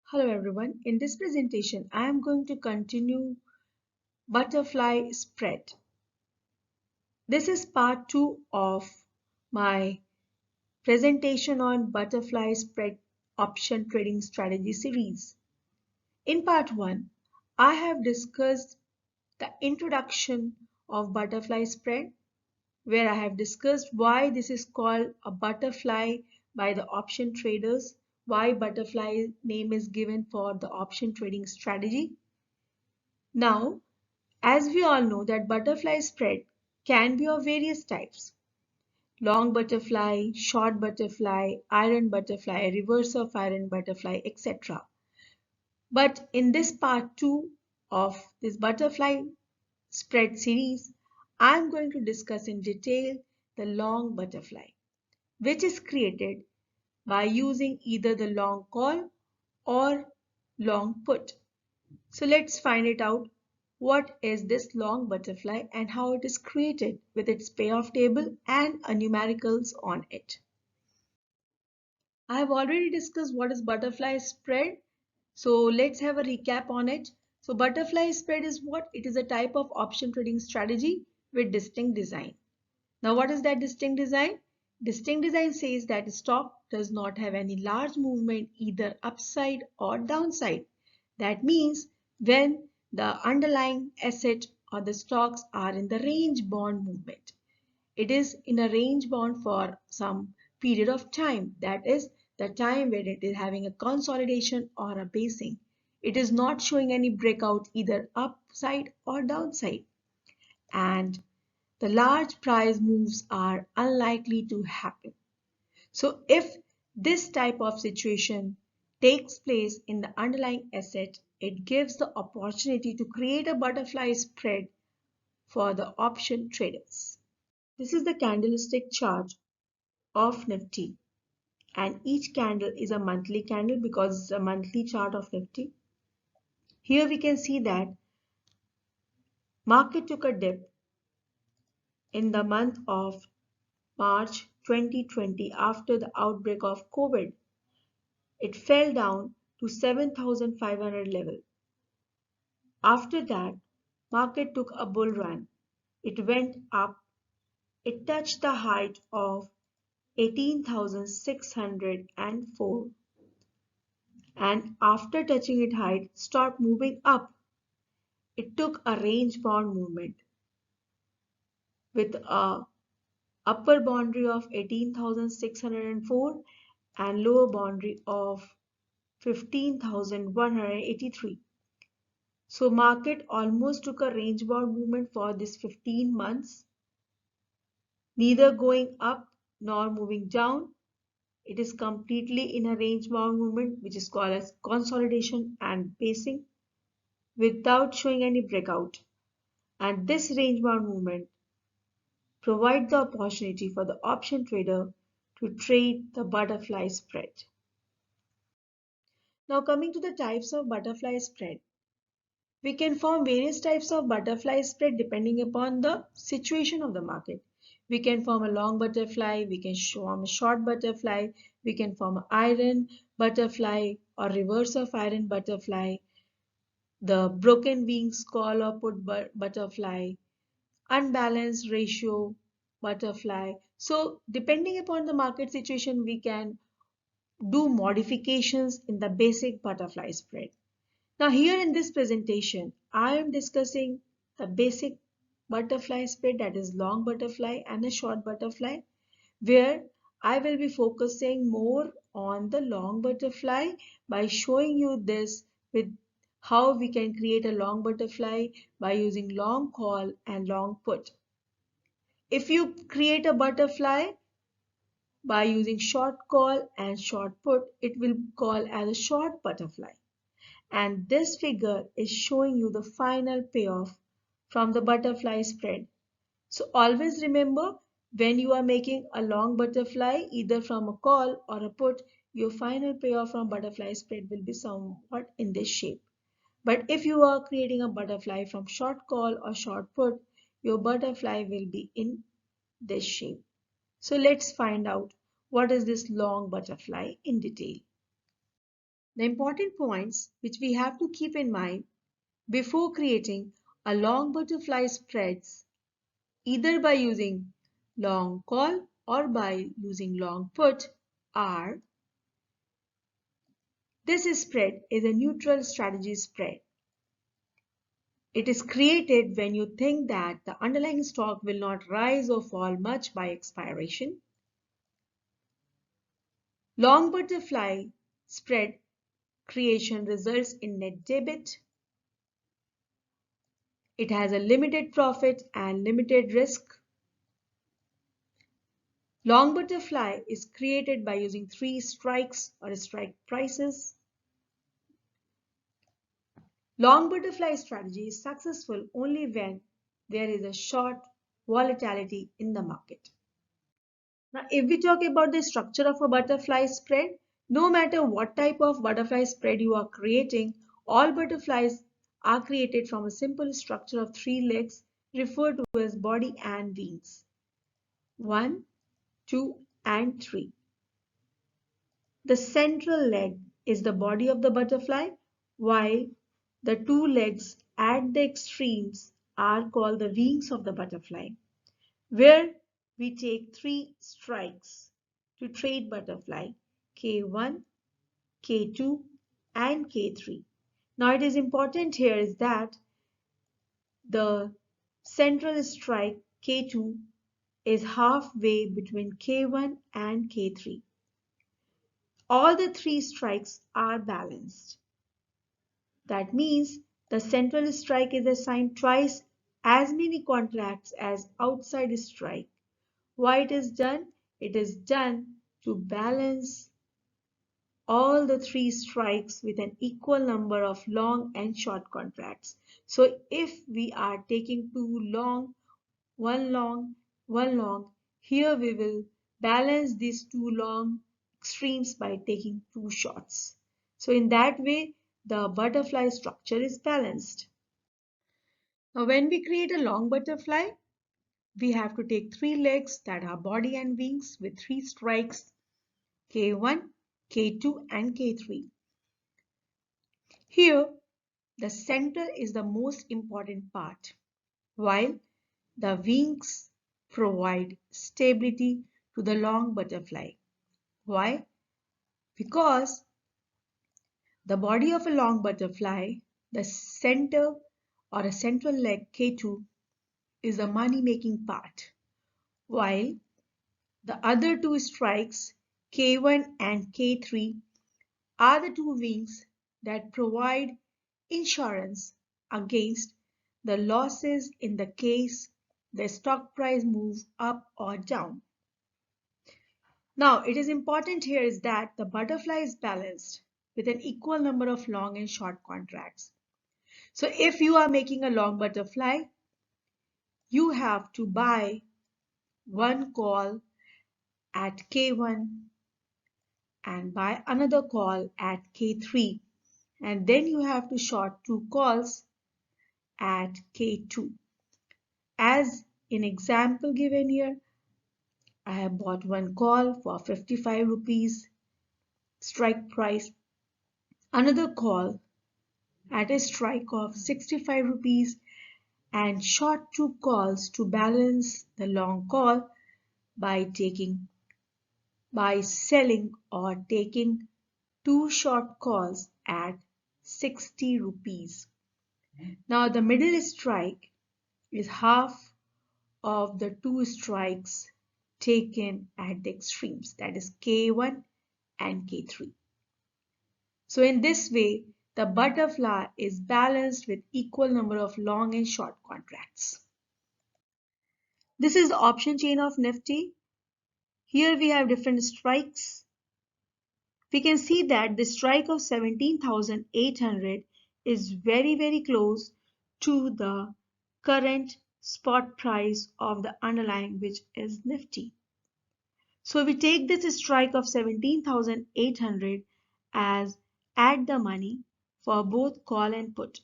Hello everyone. In this presentation, I am going to continue butterfly spread. This is part 2 of my presentation on butterfly spread option trading strategy series. In part 1, I have discussed the introduction of butterfly spread, where I have discussed why this is called a butterfly by the option traders, why butterfly name is given for the option trading strategy. Now, as we all know that butterfly spread can be of various types: long butterfly, short butterfly, iron butterfly, reverse of iron butterfly, etc. But in this part 2 of this butterfly spread series, I am going to discuss in detail the long butterfly, which is created by using either the long call or long put. So let's find it out. What is this long butterfly and how it is created with its payoff table and a numericals on it. I have already discussed what is butterfly spread. So let's have a recap on it. So butterfly spread is what? It is a type of option trading strategy with distinct design. Now what is that distinct design? Distinct design says that stock does not have any large movement either upside or downside. That means when the underlying asset or the stocks are in the range bound movement, it is in a range bound for some period of time. That is the time when it is having a consolidation or a basing. It is not showing any breakout either upside or downside. And the large price moves are unlikely to happen. So if this type of situation takes place in the underlying asset, it gives the opportunity to create a butterfly spread for the option traders. This is the candlestick chart of Nifty, and each candle is a monthly candle because it's a monthly chart of Nifty. Here we can see that market took a dip in the month of March 2020 after the outbreak of COVID. It fell down to 7,500 level. After that, market took a bull run. It went up. It touched the height of 18,604, and after touching its height, stopped moving up. It took a range bound movement with a upper boundary of 18,604 and lower boundary of 15,183. So market almost took a range bound movement for this 15 months, neither going up nor moving down. It is completely in a range bound movement, which is called as consolidation and basing, without showing any breakout. And this range bound movement provides the opportunity for the option trader to trade the butterfly spread. Now coming to the types of butterfly spread. We can form various types of butterfly spread depending upon the situation of the market. We can form a long butterfly, we can form a short butterfly, we can form an iron butterfly or reverse of iron butterfly, the broken wings call or put butterfly, unbalanced ratio butterfly. So depending upon the market situation, we can do modifications in the basic butterfly spread. Now here in this presentation, I am discussing the basic butterfly spread, that is long butterfly and a short butterfly, where I will be focusing more on the long butterfly by showing you this with how we can create a long butterfly by using long call and long put. If you create a butterfly by using short call and short put, it will call as a short butterfly. And this figure is showing you the final payoff from the butterfly spread. So always remember, when you are making a long butterfly either from a call or a put, your final payoff from butterfly spread will be somewhat in this shape. But if you are creating a butterfly from short call or short put, your butterfly will be in this shape. So let's find out what is this long butterfly in detail. The important points which we have to keep in mind before creating a long butterfly spreads, either by using long call or by using long put, are: this spread is a neutral strategy spread. It is created when you think that the underlying stock will not rise or fall much by expiration. Long butterfly spread creation results in net debit. It has a limited profit and limited risk. Long butterfly is created by using 3 strikes or strike prices. Long butterfly strategy is successful only when there is a short volatility in the market. Now, if we talk about the structure of a butterfly spread, no matter what type of butterfly spread you are creating, all butterflies are created from a simple structure of 3 legs referred to as body and wings. 1, 2, and 3. The central leg is the body of the butterfly, while the 2 legs at the extremes are called the wings of the butterfly, where we take 3 strikes to trade butterfly: K1, K2, and K3. Now it is important here is that the central strike K2 is halfway between K1 and K3. All the 3 strikes are balanced. That means the central strike is assigned twice as many contracts as outside strike. Why it is done? It is done to balance all the 3 strikes with an equal number of long and short contracts. So if we are taking 2 long, 1 long, 1 long, here we will balance these 2 long extremes by taking 2 shorts. So in that way, the butterfly structure is balanced. Now when we create a long butterfly, we have to take 3 legs that are body and wings with 3 strikes: K1, K2, and K3. Here, the center is the most important part, while the wings provide stability to the long butterfly. Why? Because the body of a long butterfly, the center or a central leg K2 is the money-making part, while the other 2 strikes K1 and K3 are the 2 wings that provide insurance against the losses in the case the stock price moves up or down. Now, it is important here is that the butterfly is balanced with an equal number of long and short contracts. So if you are making a long butterfly, you have to buy 1 call at K1 and buy another call at K3, and then you have to short 2 calls at K2. As in example given here, I have bought 1 call for 55 rupees strike price, another call at a strike of 65 rupees, and short 2 calls to balance the long call by selling or taking 2 short calls at 60 rupees. Now the middle strike is half of the 2 strikes taken at the extremes, that is K1 and K3. So in this way, the butterfly is balanced with equal number of long and short contracts. This is the option chain of Nifty. Here we have different strikes. We can see that the strike of 17,800 is very close to the current spot price of the underlying, which is Nifty. So we take this strike of 17,800 as at the money for both call and put.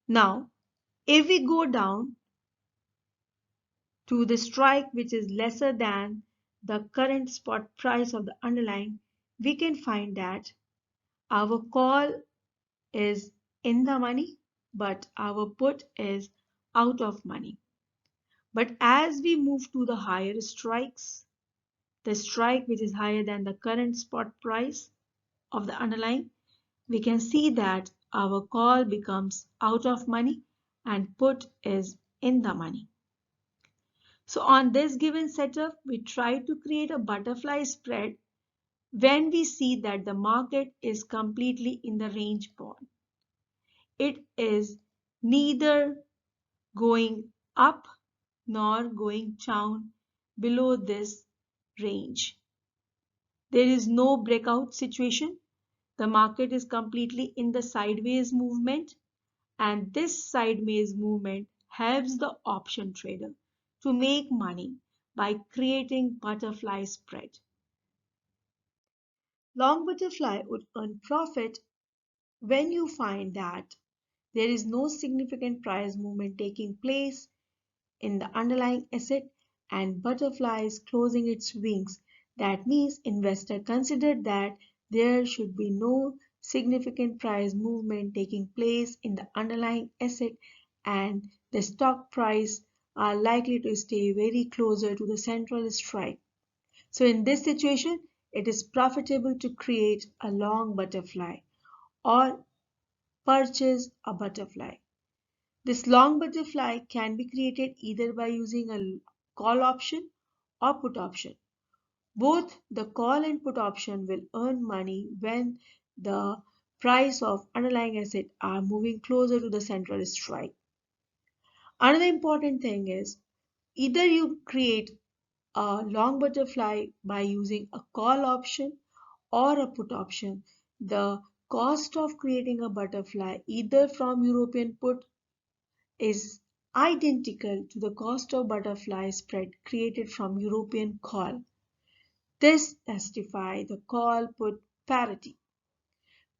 Now, if we go down to the strike which is lesser than the current spot price of the underlying, we can find that Our call is in the money, but our put is out of money. But as we move to the higher strikes, the strike which is higher than the current spot price of the underlying, we can see that our call becomes out of money and put is in the money. So on this given setup, we try to create a butterfly spread when we see that the market is completely in the range bound. It is neither going up nor going down below this range. There is no breakout situation. The market is completely in the sideways movement, and this sideways movement helps the option trader to make money by creating butterfly spread. Long butterfly would earn profit when you find that there is no significant price movement taking place in the underlying asset and butterfly is closing its wings. That means investor considered that there should be no significant price movement taking place in the underlying asset and the stock price are likely to stay very closer to the central strike. So in this situation, it is profitable to create a long butterfly or purchase a butterfly. This long butterfly can be created either by using a call option or put option. Both the call and put option will earn money when the price of underlying asset are moving closer to the central strike. Another important thing is either you create a long butterfly by using a call option or a put option. The cost of creating a butterfly either from European put is identical to the cost of butterfly spread created from European call. This testifies the call put parity.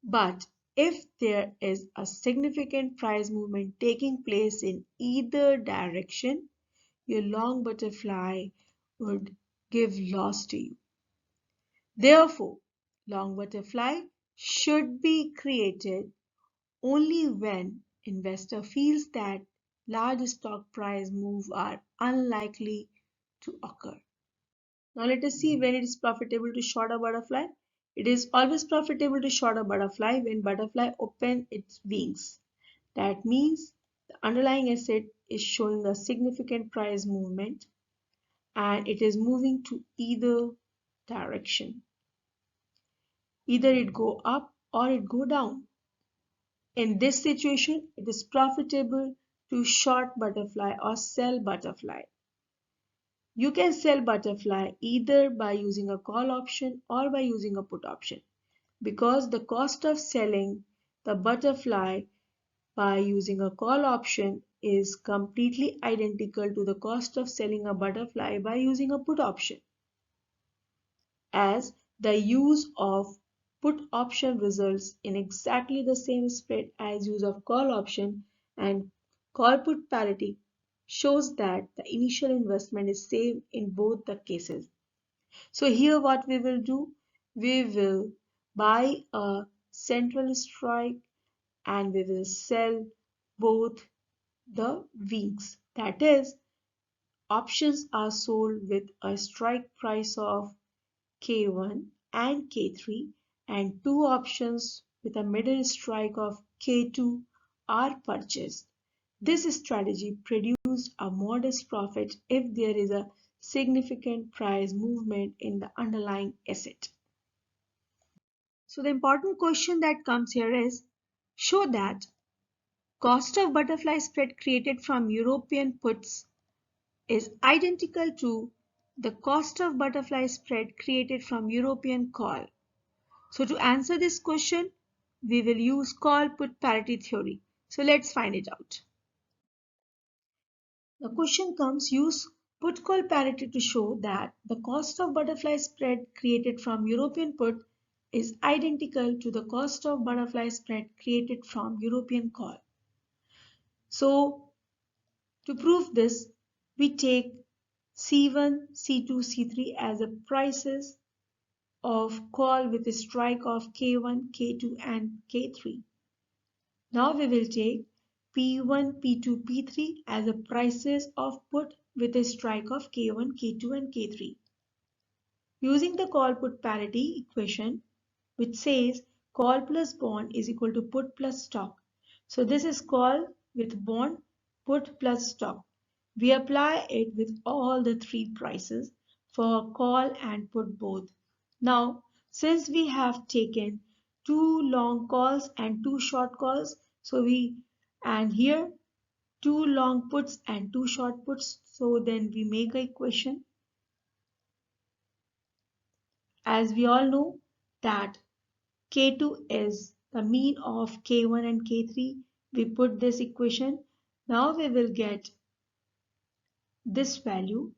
But if there is a significant price movement taking place in either direction, your long butterfly would give loss to you. Therefore, long butterfly should be created only when investor feels that large stock price moves are unlikely to occur. Now let us see when it is profitable to short a butterfly. It is always profitable to short a butterfly when butterfly opens its wings. That means the underlying asset is showing a significant price movement and it is moving to either direction. Either it go up or it go down. In this situation, it is profitable to short butterfly or sell butterfly. You can sell butterfly either by using a call option or by using a put option because the cost of selling the butterfly by using a call option is completely identical to the cost of selling a butterfly by using a put option, as the use of put option results in exactly the same spread as use of call option, and call put parity shows that the initial investment is same in both the cases. So here what we will do, we will buy a central strike and we will sell both the wings. That is, options are sold with a strike price of K1 and K3 and two options with a middle strike of K2 are purchased. This strategy produced a modest profit if there is a significant price movement in the underlying asset. So the important question that comes here is, show that cost of butterfly spread created from European puts is identical to the cost of butterfly spread created from European call. So to answer this question, we will use call put parity theory. So let's find it out. The question comes, use put call parity to show that the cost of butterfly spread created from European put is identical to the cost of butterfly spread created from European call. So to prove this, we take C1, C2, C3 as the prices of call with a strike of K1, K2 and K3. Now we will take P1, P2, P3 as the prices of put with a strike of K1, K2 and K3. Using the call put parity equation, which says call plus bond is equal to put plus stock. So this is call with bond, put plus stock. We apply it with all the three prices for call and put both. Now, since we have taken two long calls and two short calls, and here two long puts and two short puts, so then we make a equation. As we all know that K2 is the mean of K1 and K3. We put this equation. Now we will get this value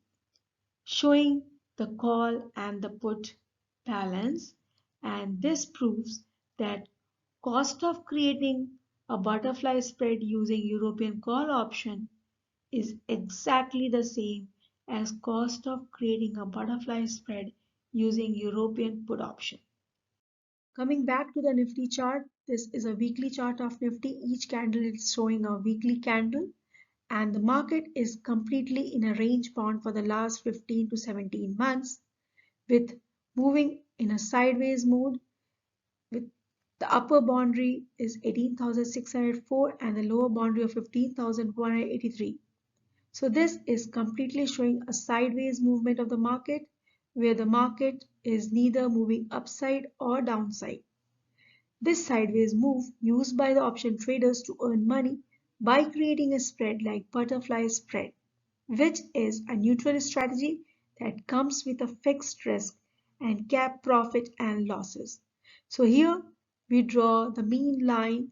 showing the call and the put balance, and this proves that cost of creating a butterfly spread using European call option is exactly the same as cost of creating a butterfly spread using European put option. Coming back to the Nifty chart, this is a weekly chart of Nifty. Each candle is showing a weekly candle, and the market is completely in a range bound for the last 15 to 17 months, with moving in a sideways mode, with the upper boundary is 18,604 and the lower boundary of 15,183. So this is completely showing a sideways movement of the market, where the market is neither moving upside or downside. This sideways move used by the option traders to earn money by creating a spread like butterfly spread, which is a neutral strategy that comes with a fixed risk and cap profit and losses. So here we draw the mean line.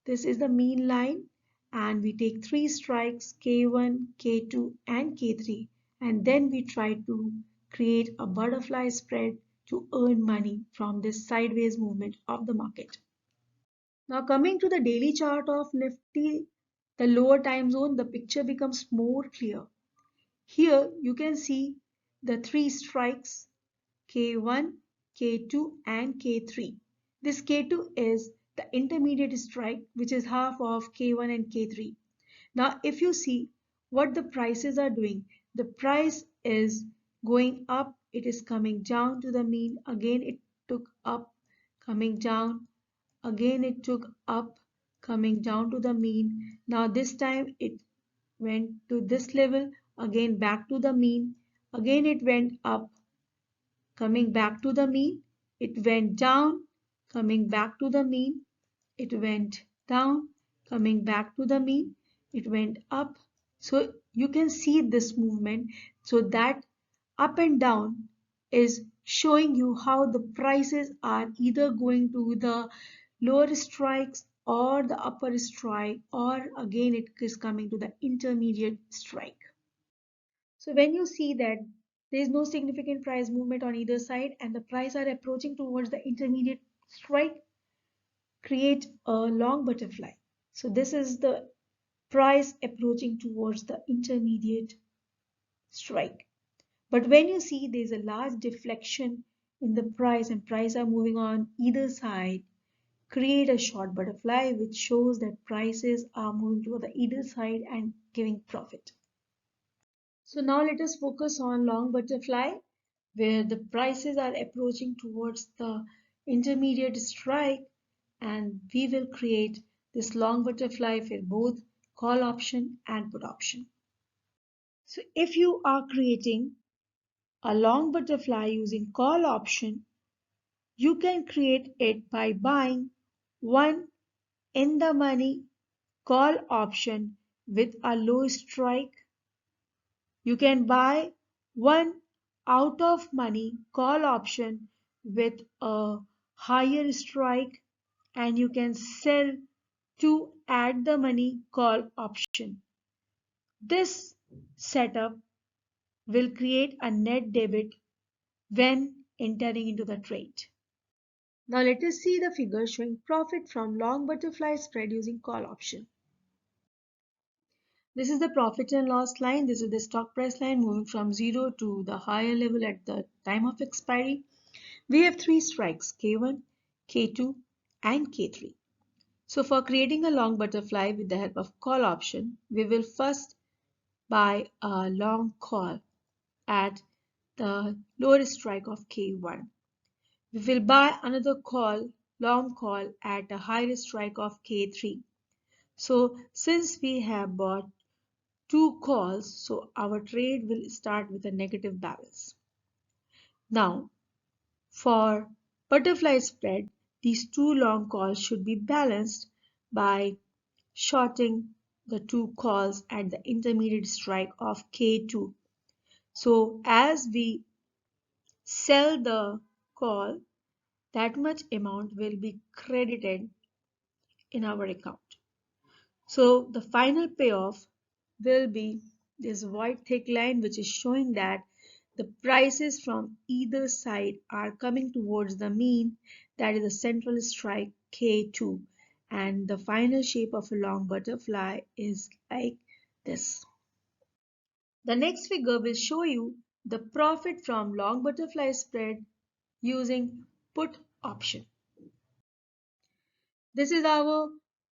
This is the mean line, and we take three strikes K1, K2 and K3, and then we try to create a butterfly spread to earn money from this sideways movement of the market. Now coming to the daily chart of Nifty, the lower time zone, the picture becomes more clear. Here you can see the three strikes K1, K2 and K3. This K2 is the intermediate strike, which is half of K1 and K3. Now if you see what the prices are doing, the price is going up, it is coming down to the mean, again it took up, coming down, again it took up, coming down to the mean. Now this time it went to this level, again back to the mean, again it went up, coming back to the mean, it went down, coming back to the mean, it went down, coming back to the mean, it went up. So you can see this movement. So that up and down is showing you how the prices are either going to the lower strikes or the upper strike, or again it is coming to the intermediate strike. So when you see that there is no significant price movement on either side and the price are approaching towards the intermediate strike, create a long butterfly. So this is the price approaching towards the intermediate strike. But when you see there is a large deflection in the price and price are moving on either side, create a short butterfly, which shows that prices are moving to the either side and giving profit. So now let us focus on long butterfly, where the prices are approaching towards the intermediate strike, and we will create this long butterfly for both call option and put option. So if you are creating a long butterfly using call option, you can create it by buying one in the money call option with a low strike. You can buy one out of money call option with a higher strike, and you can sell two at the money call option. This setup will create a net debit when entering into the trade. Now let us see the figure showing profit from long butterfly spread using call option. This is the profit and loss line. This is the stock price line moving from 0 to the higher level at the time of expiry. We have three strikes, K1, K2 and K3. So for creating a long butterfly with the help of call option, we will first buy a long call at the lower strike of K1. We will buy another long call at a higher strike of K3. So since we have bought two calls, so our trade will start with a negative balance. Now, for butterfly spread, these two long calls should be balanced by shorting the two calls at the intermediate strike of K2. So as we sell the call, that much amount will be credited in our account. So the final payoff will be this white thick line, which is showing that the prices from either side are coming towards the mean, that is the central strike K2, and the final shape of a long butterfly is like this. The next figure will show you the profit from long butterfly spread using put option. This is our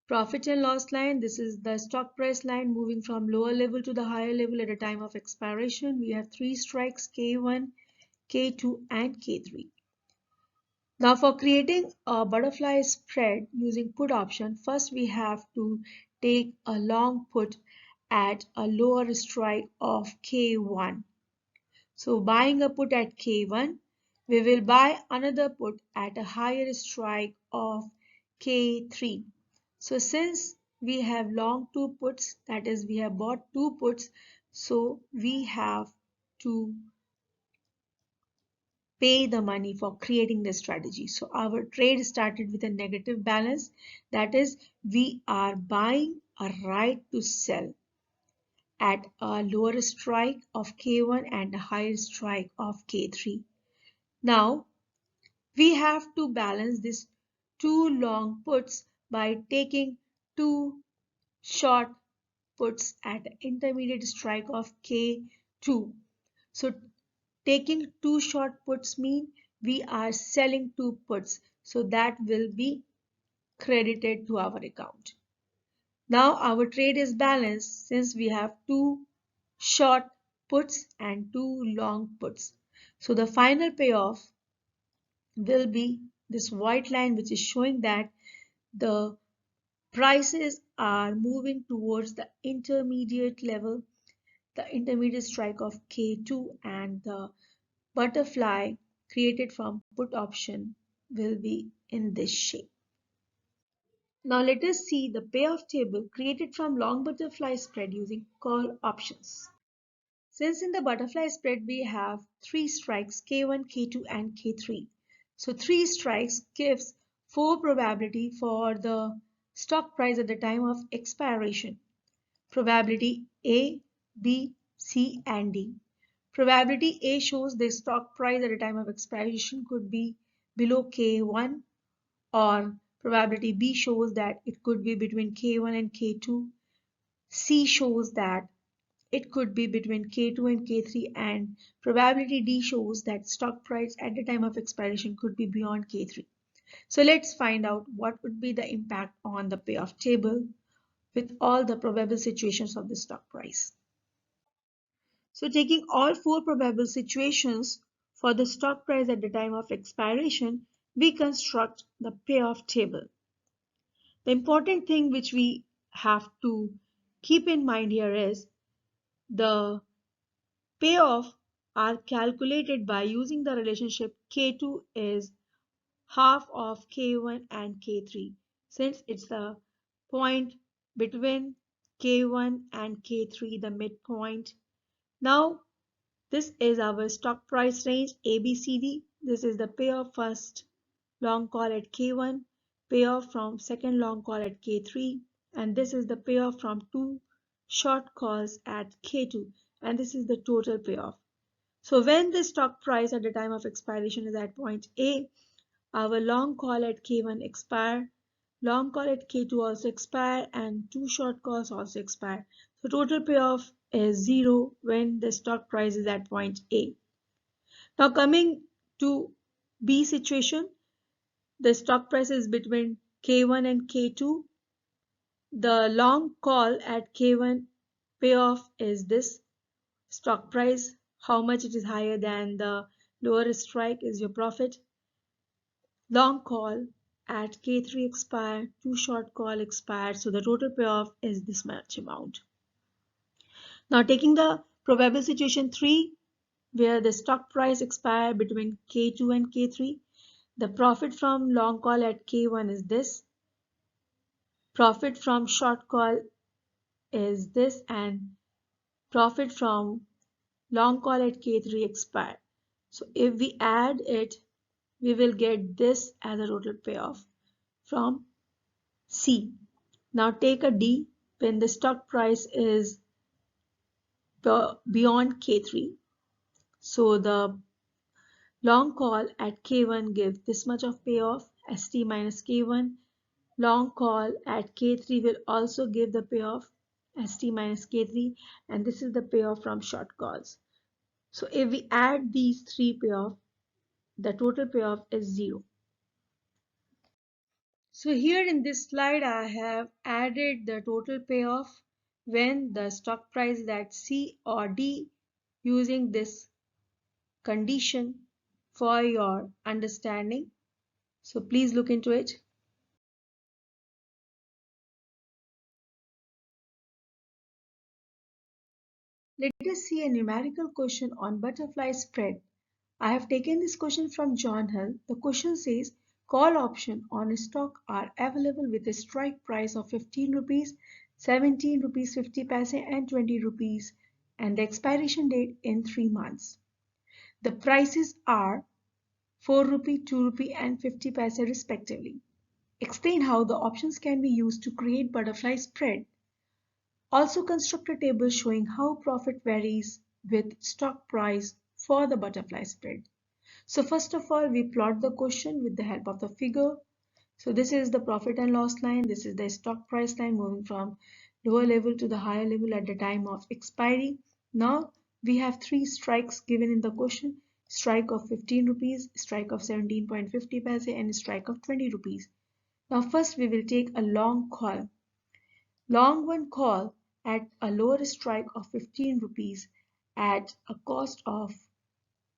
profit and loss line. This is the stock price line moving from lower level to the higher level at a time of expiration. We have three strikes, K1, K2 and K3. Now for creating a butterfly spread using put option, first we have to take a long put at a lower strike of K1. So buying a put at K1, we will buy another put at a higher strike of K3. So since we have long two puts, that is we have bought two puts, so we have to pay the money for creating the strategy. So our trade started with a negative balance, that is we are buying a right to sell at a lower strike of K1 and a higher strike of K3. Now we have to balance these two long puts by taking two short puts at the intermediate strike of K2. So taking two short puts mean we are selling two puts. So that will be credited to our account. Now our trade is balanced since we have two short puts and two long puts. So the final payoff will be this white line, which is showing that the prices are moving towards the intermediate level, the intermediate strike of K2, and the butterfly created from put option will be in this shape. Now let us see the payoff table created from long butterfly spread using call options. Since in the butterfly spread we have three strikes, K1, K2 and K3. So three strikes gives 4 probability for the stock price at the time of expiration. Probability A, B, C and D. Probability A shows the stock price at the time of expiration could be below K1, or probability B shows that it could be between K1 and K2. C shows that it could be between K2 and K3, and probability D shows that stock price at the time of expiration could be beyond K3. So let's find out what would be the impact on the payoff table with all the probable situations of the stock price. So taking all four probable situations for the stock price at the time of expiration, we construct the payoff table. The important thing which we have to keep in mind here is the payoff are calculated by using the relationship K2 is half of K1 and K3, since it's the point between K1 and K3, the midpoint. Now this is our stock price range ABCD. This is the payoff first long call at K1, payoff from second long call at K3, and this is the payoff from two short calls at K2, and this is the total payoff. So when the stock price at the time of expiration is at point A, our long call at K1 expire, long call at K2 also expire, and two short calls also expire. So total payoff is 0 when the stock price is at point A. Now coming to B situation, the stock price is between K1 and K2. The long call at K1 payoff is this stock price. How much it is higher than the lower strike is your profit. Long call at K3 expired, two short call expired, so the total payoff is this much amount. Now taking the probable situation 3, where the stock price expired between K2 and K3, the profit from long call at K1 is this, profit from short call is this, and profit from long call at K3 expired. So if we add it, we will get this as a total payoff from C. Now take a D when the stock price is beyond K3. So the long call at K1 gives this much of payoff, ST minus K1. Long call at K3 will also give the payoff, ST minus K3, and this is the payoff from short calls. So if we add these three payoff, the total payoff is 0. So here in this slide, I have added the total payoff when the stock price is at C or D using this condition for your understanding. So please look into it. Let us see a numerical question on butterfly spread. I have taken this question from John Hill. The question says, call option on a stock are available with a strike price of 15 rupees, 17 rupees 50 paise and 20 rupees and the expiration date in 3 months. The prices are 4 rupee, 2 rupee and 50 paise respectively. Explain how the options can be used to create butterfly spread. Also construct a table showing how profit varies with stock price for the butterfly spread. So first of all, we plot the question with the help of the figure. So this is the profit and loss line. This is the stock price line moving from lower level to the higher level at the time of expiry. Now we have three strikes given in the question. Strike of 15 rupees, strike of 17.50 paise and strike of 20 rupees. Now first we will take a long call. Long one call at a lower strike of 15 rupees at a cost of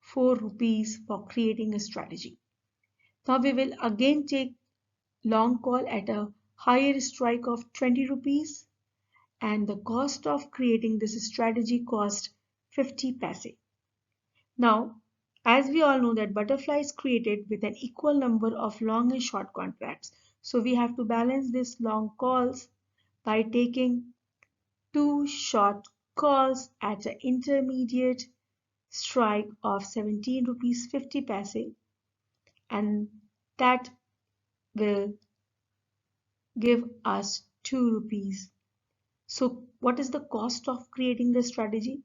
4 rupees for creating a strategy. Now we will again take long call at a higher strike of 20 rupees and the cost of creating this strategy cost 50 paise. Now, as we all know that butterfly is created with an equal number of long and short contracts. So we have to balance this long calls by taking two short calls at an intermediate strike of 17 rupees 50 paise and that will give us 2 rupees. So what is the cost of creating this strategy?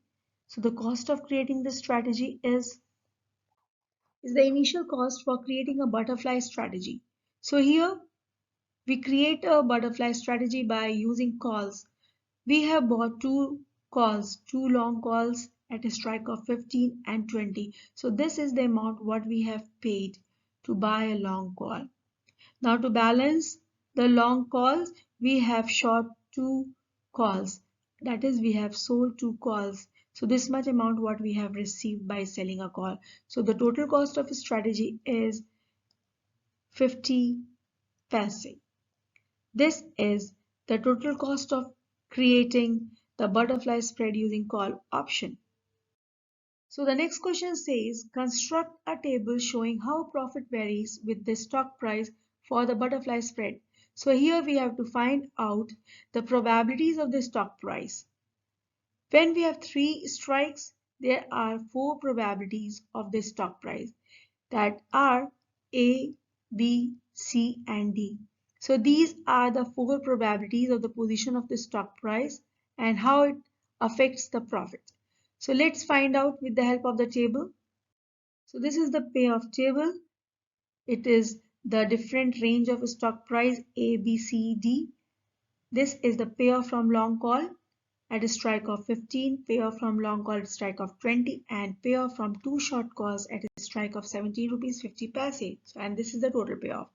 So the cost of creating this strategy is the initial cost for creating a butterfly strategy. So here we create a butterfly strategy by using calls. We have bought two calls, two long calls at a strike of 15 and 20. So this is the amount what we have paid to buy a long call. Now to balance the long calls, we have short two calls. That is, we have sold two calls. So this much amount what we have received by selling a call. So the total cost of a strategy is 50 paise. This is the total cost of creating the butterfly spread using call option. So the next question says, construct a table showing how profit varies with the stock price for the butterfly spread. So here we have to find out the probabilities of the stock price. When we have three strikes, there are four probabilities of the stock price that are A, B, C and D. So these are the four probabilities of the position of the stock price and how it affects the profit. So let's find out with the help of the table. So this is the payoff table. It is the different range of stock price A, B, C, D. This is the payoff from long call. at a strike of 15, payoff from long call at a strike of 20, and payoff from two short calls at a strike of 17 rupees 50 paise. And this is the total payoff.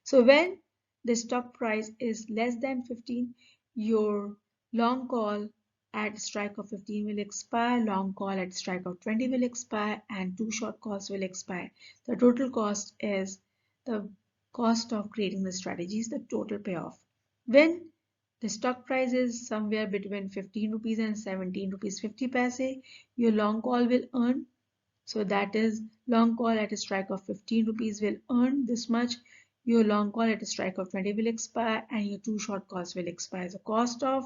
So when the stock price is less than 15, your long call at strike of 15 will expire, long call at strike of 20 will expire, and two short calls will expire. The total cost is the cost of creating the strategies, the total payoff. When the stock price is somewhere between 15 rupees and 17 rupees 50 paise, your long call will earn. So that is long call at a strike of 15 rupees will earn this much. Your long call at a strike of 20 will expire and your two short calls will expire. The cost of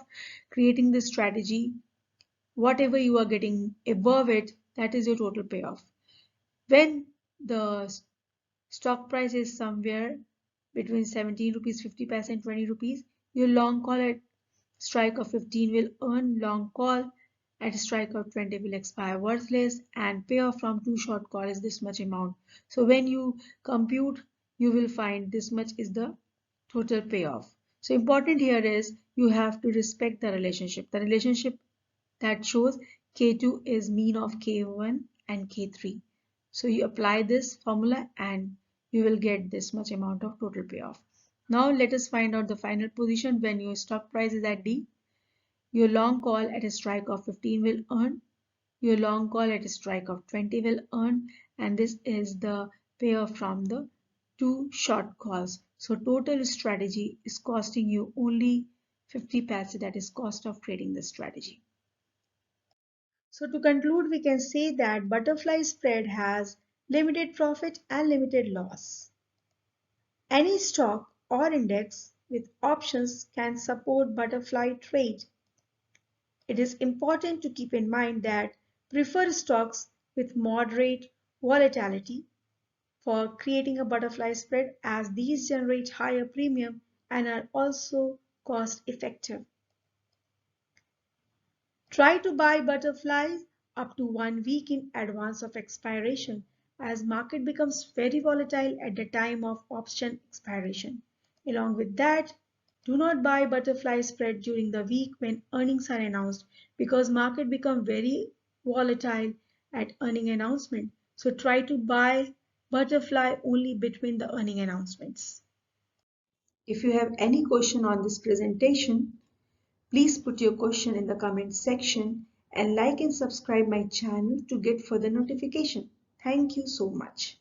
creating this strategy, whatever you are getting above it, that is your total payoff. When the stock price is somewhere between 17 rupees 50 paise and 20 rupees, your long call at strike of 15 will earn, long call at a strike of 20 will expire worthless, and payoff from two short call is this much amount. So when you compute, you will find this much is the total payoff. So important here is you have to respect the relationship. The relationship that shows K2 is mean of K1 and K3. So you apply this formula and you will get this much amount of total payoff. Now let us find out the final position when your stock price is at D. Your long call at a strike of 15 will earn. Your long call at a strike of 20 will earn. And this is the payoff from the two short calls. So total strategy is costing you only 50 paise, that is cost of trading the strategy. So to conclude, we can say that butterfly spread has limited profit and limited loss. Any stock or index with options can support butterfly trade. It is important to keep in mind that prefer stocks with moderate volatility for creating a butterfly spread, as these generate higher premium and are also cost effective. Try to buy butterflies up to 1 week in advance of expiration, as market becomes very volatile at the time of option expiration. Along with that, do not buy butterfly spread during the week when earnings are announced, because market become very volatile at earning announcement. So try to buy butterfly only between the earning announcements. If you have any question on this presentation, please put your question in the comment section and like and subscribe my channel to get further notification. Thank you so much.